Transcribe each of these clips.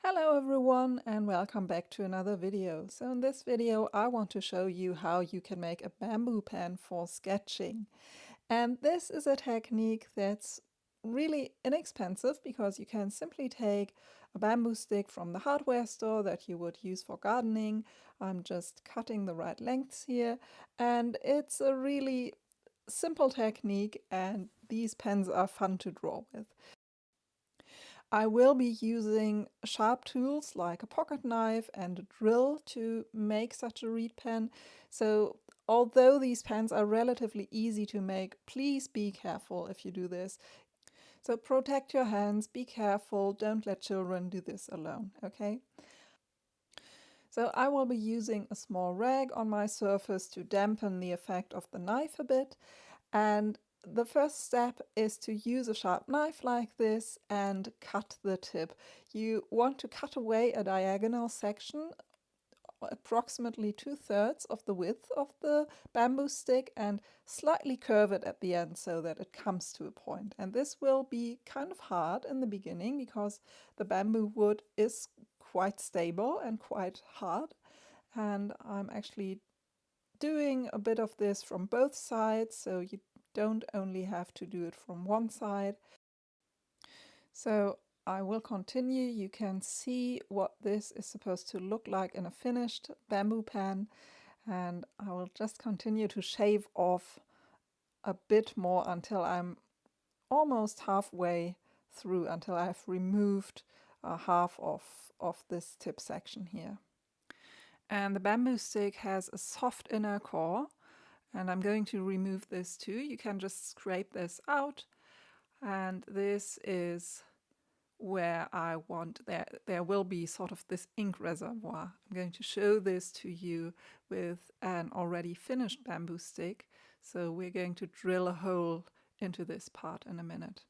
Hello everyone and welcome back to another video. So in this video I want to show you how you can make a bamboo pen for sketching. And this is a technique that's really inexpensive because you can simply take a bamboo stick from the hardware store that you would use for gardening. I'm just cutting the right lengths here, and it's a really simple technique and these pens are fun to draw with. I will be using sharp tools like a pocket knife and a drill to make such a reed pen. So although these pens are relatively easy to make, please be careful if you do this. So protect your hands, be careful, don't let children do this alone, okay? So I will be using a small rag on my surface to dampen the effect of the knife a bit. And the first step is to use a sharp knife like this and cut the tip. You want to cut away a diagonal section, approximately 2/3 of the width of the bamboo stick, and slightly curve it at the end so that it comes to a point. And this will be kind of hard in the beginning because the bamboo wood is quite stable and quite hard. And I'm actually doing a bit of this from both sides, so you don't only have to do it from one side. So I will continue. You can see what this is supposed to look like in a finished bamboo pen, and I will just continue to shave off a bit more until I'm almost halfway through, until I've removed half of this tip section here. And the bamboo stick has a soft inner core, and I'm going to remove this too. You can just scrape this out, and this is where I want, there will be sort of this ink reservoir. I'm going to show this to you with an already finished bamboo stick. So we're going to drill a hole into this part in a minute.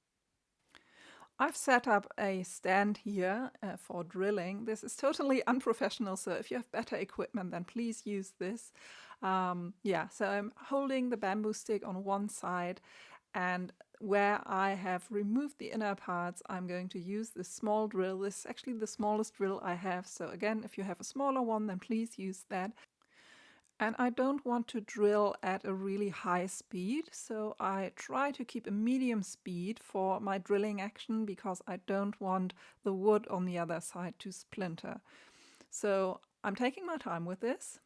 I've set up a stand here for drilling. This is totally unprofessional, so if you have better equipment, then please use this. Yeah, so I'm holding the bamboo stick on one side, and where I have removed the inner parts, I'm going to use this small drill. This is actually the smallest drill I have, so again, if you have a smaller one, then please use that. And I don't want to drill at a really high speed, so I try to keep a medium speed for my drilling action because I don't want the wood on the other side to splinter. So I'm taking my time with this.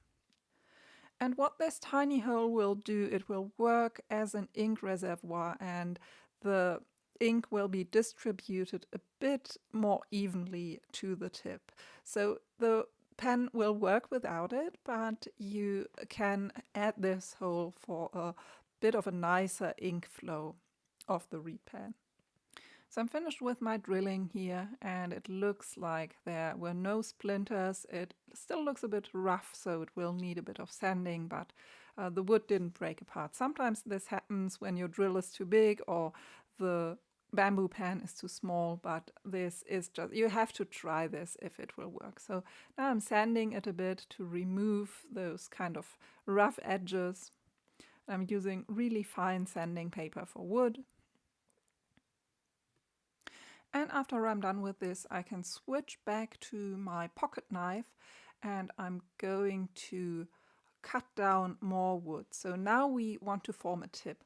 And what this tiny hole will do, it will work as an ink reservoir, and the ink will be distributed a bit more evenly to the tip. So the pen will work without it, but you can add this hole for a bit of a nicer ink flow of the reed pen. So I'm finished with my drilling here, and it looks like there were no splinters. It still looks a bit rough, so it will need a bit of sanding, but the wood didn't break apart. Sometimes this happens when your drill is too big or the bamboo pen is too small, but this is just, you have to try this if it will work. So now I'm sanding it a bit to remove those kind of rough edges. I'm using really fine sanding paper for wood. And after I'm done with this, I can switch back to my pocket knife, and I'm going to cut down more wood. So now we want to form a tip.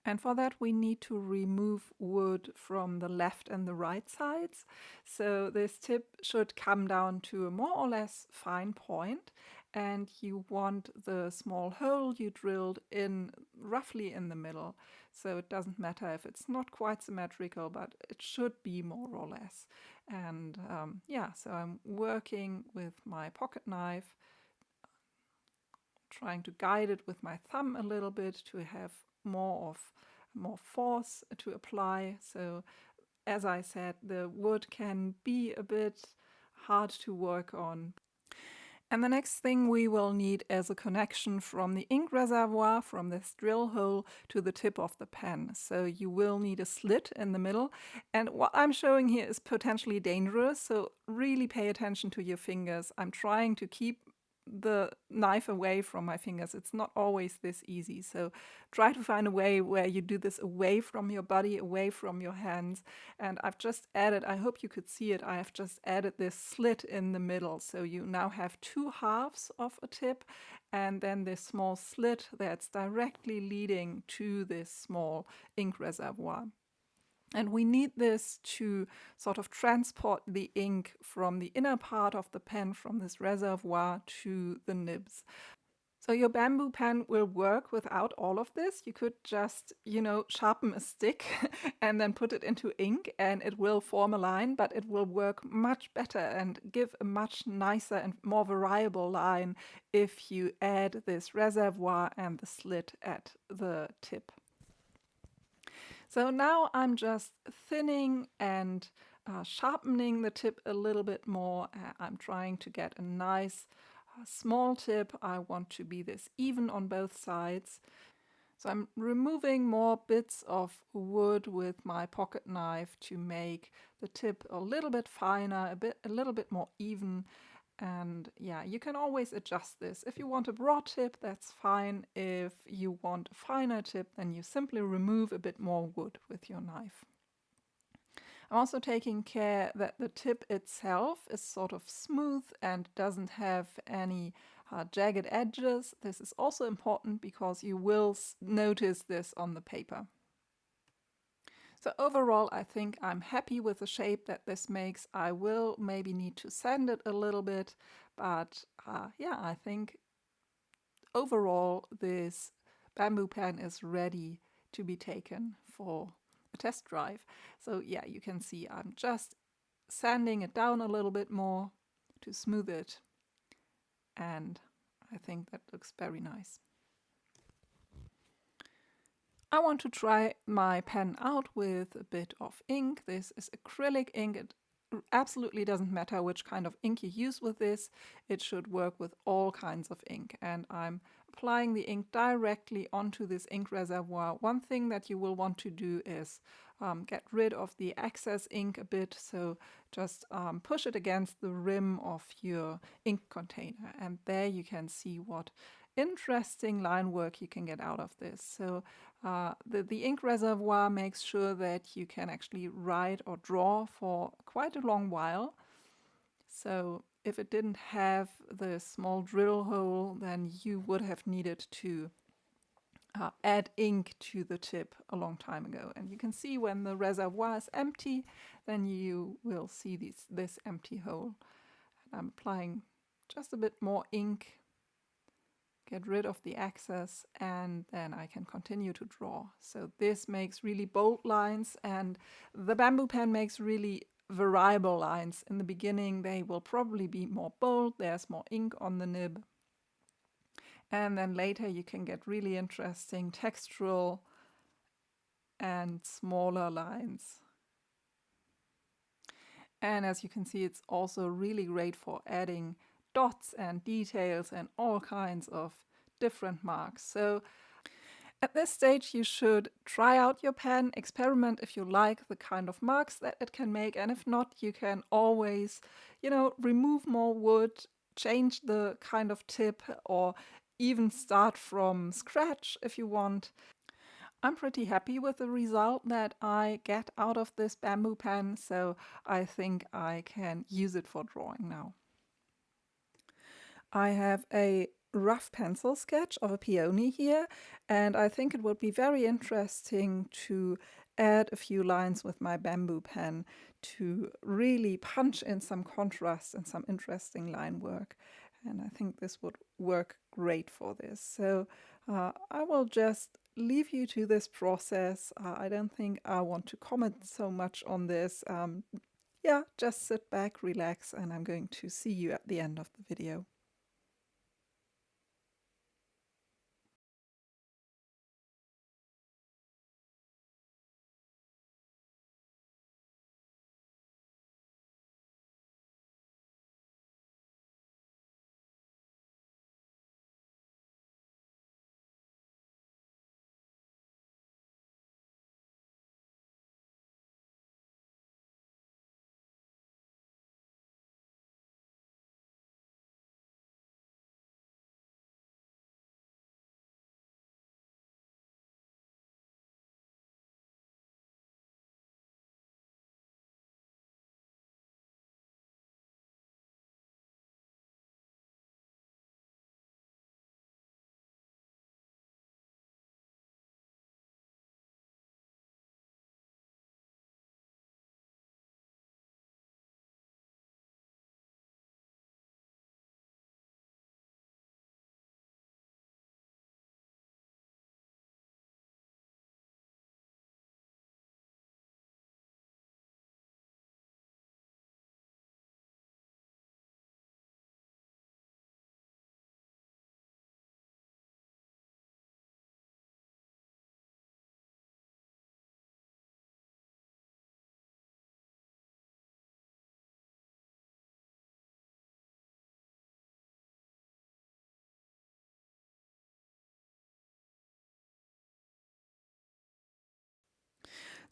And for that we need to remove wood from the left and the right sides. So this tip should come down to a more or less fine point, and you want the small hole you drilled in roughly in the middle. So it doesn't matter if it's not quite symmetrical, but it should be more or less. And yeah, so I'm working with my pocket knife, trying to guide it with my thumb a little bit to have more force to apply. So as I said, the wood can be a bit hard to work on. And the next thing we will need is a connection from the ink reservoir, from this drill hole, to the tip of the pen. So you will need a slit in the middle. And what I'm showing here is potentially dangerous, so really pay attention to your fingers. I'm trying to keep the knife away from my fingers. It's not always this easy. So try to find a way where you do this away from your body, away from your hands. And I've just added, I hope you could see it, I have just added this slit in the middle. So you now have two halves of a tip and then this small slit that's directly leading to this small ink reservoir. And we need this to sort of transport the ink from the inner part of the pen, from this reservoir, to the nibs. So your bamboo pen will work without all of this. You could just, sharpen a stick and then put it into ink and it will form a line, but it will work much better and give a much nicer and more variable line if you add this reservoir and the slit at the tip. So now I'm just thinning and sharpening the tip a little bit more. I'm trying to get a nice small tip. I want to be this even on both sides. So I'm removing more bits of wood with my pocket knife to make the tip a little bit finer, a little bit more even. And yeah, you can always adjust this. If you want a broad tip, that's fine. If you want a finer tip, then you simply remove a bit more wood with your knife. I'm also taking care that the tip itself is sort of smooth and doesn't have any jagged edges. This is also important because you will notice this on the paper. So overall, I think I'm happy with the shape that this makes. I will maybe need to sand it a little bit, but yeah, I think overall this bamboo pen is ready to be taken for a test drive. So yeah, you can see I'm just sanding it down a little bit more to smooth it, and I think that looks very nice. I want to try my pen out with a bit of ink. This is acrylic ink. It absolutely doesn't matter which kind of ink you use with this. It should work with all kinds of ink. And I'm applying the ink directly onto this ink reservoir. One thing that you will want to do is get rid of the excess ink a bit. So just push it against the rim of your ink container. And there you can see what interesting line work you can get out of this. So the ink reservoir makes sure that you can actually write or draw for quite a long while. So if it didn't have the small drill hole, then you would have needed to add ink to the tip a long time ago. And you can see when the reservoir is empty, then you will see this empty hole. And I'm applying just a bit more ink, get rid of the excess, and then I can continue to draw. So this makes really bold lines, and the bamboo pen makes really variable lines. In the beginning they will probably be more bold, there's more ink on the nib, and then later you can get really interesting textural and smaller lines. And as you can see, it's also really great for adding dots and details and all kinds of different marks. So at this stage you should try out your pen, experiment if you like the kind of marks that it can make, and if not, you can always, remove more wood, change the kind of tip, or even start from scratch if you want. I'm pretty happy with the result that I get out of this bamboo pen, so I think I can use it for drawing now. I have a rough pencil sketch of a peony here, and I think it would be very interesting to add a few lines with my bamboo pen to really punch in some contrast and some interesting line work. And I think this would work great for this. So I will just leave you to this process. I don't think I want to comment so much on this. Yeah, just sit back, relax, and I'm going to see you at the end of the video.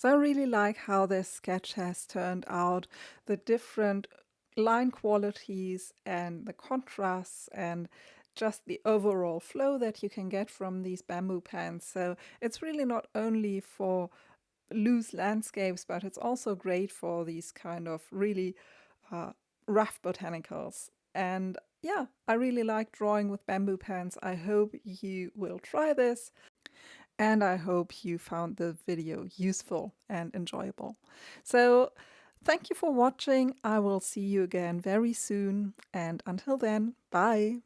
So I really like how this sketch has turned out, the different line qualities and the contrasts and just the overall flow that you can get from these bamboo pans. So it's really not only for loose landscapes, but it's also great for these kind of really uh, rough botanicals. And yeah, I really like drawing with bamboo pans. I hope you will try this. And I hope you found the video useful and enjoyable. So, thank you for watching. I will see you again very soon. And until then, bye.